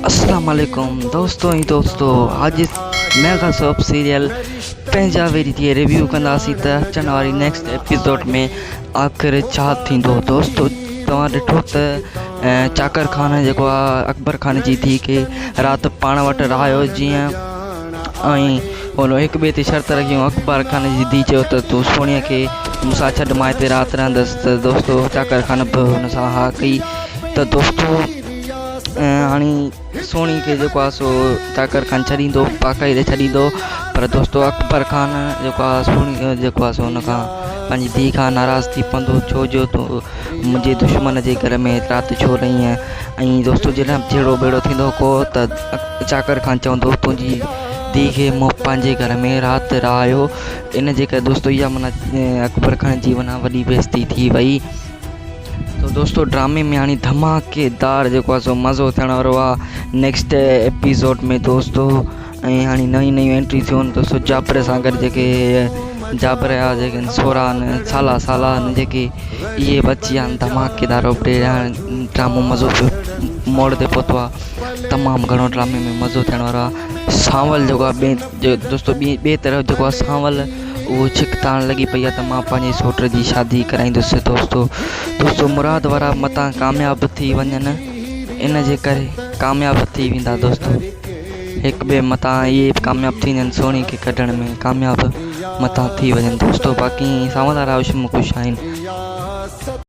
अस्सलाम वालेकुम दोस्तों आज मेगा सोप सीरियल पंहिंजा वेरी थी रिव्यू कंदासीं त अचण वारी नेक्स्ट एपिसोड में आख़िर छा थींदो। दोस्तों तव्हां ॾिठो त चाकर खान जेको आहे अकबर खान जी धीउ खे राति पाण वटि रहायो जीअं ऐं उन हिक ॿिए ते शर्त रखियूं। अकबर खान जी धीउ चयो त तूं सोणीअ खे मूंसां छॾ मां हिते राति रहंदसि त दोस्तों चाकर खान बि हुन सां हा कई। त दोस्तों हाणे सोणी खे जेको आहे सो चाकर खान छॾींदो पाकाई ते छॾींदो, पर दोस्तों अकबर खान जेको आहे सोणी जेको आहे सो हुन खां पंहिंजी धीउ खां नाराज़ थी पवंदो, छो जो तूं मुंहिंजे दुश्मन जे घर में राति छो रही आहीं। ऐं दोस्तों जॾहिं जहिड़ो बेड़ो थींदो को त चाकर खान चवंदो तुंहिंजी धीउ खे मूं पंहिंजे घर में राति रहायो। इन जे करे दोस्तों इहा माना अकबर खान जी माना वॾी बेइज़ती थी वई। तो दोस्तों ड्रामे में हाणे धमाकेदार जेको आहे सो मज़ो थियण वारो आहे नेक्स्ट एपिसोड में दोस्तों। ऐं हाणे नयूं एंट्री थियूं आहिनि दोस्तों जाबर सां गॾु जेके जाबर जा जेके सोरा आहिनि साला आहिनि जेके इहे बची विया आहिनि। धमाकेदार ड्रामो मज़ो मोड़ ते पहुतो आहे, तमामु घणो ड्रामे में मज़ो थियण वारो आहे। सांवल जेको आहे दोस्तों ॿिए तरफ़ जेको आहे सांवल वो छिकताण लगी पई आहे त मां पंहिंजे सोट जी शादी कराईंदुसि। दोस्तों मुराद वारा मता कामयाब थी वञनि, इन जे करे कामयाब थी वेंदा दोस्तों। हिक ॿिए मता इहे कामयाब थी वञनि सोणी खे कढण में कामयाब मता थी वञनि दोस्तों। बाक़ी सांवल वारा ख़ुशि आहिनि।